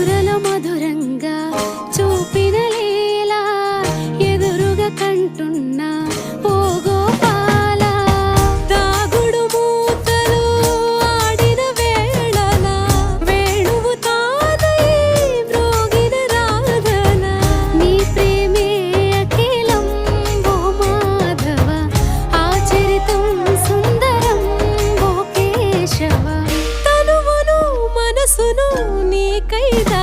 మధురల మధురంగా చూపిన లీలా ఎదురుగా కంటున్నా ఓ గోపాల దాగుడు మూతలు ఆడిన వేళల వేణువు తానై మ్రోగిన రాధన నీ ప్రేమే అఖిలం ఓ మాధవ ఆచరితం సుందరం ఓ కేశవ తనువును మనసును నీకైదా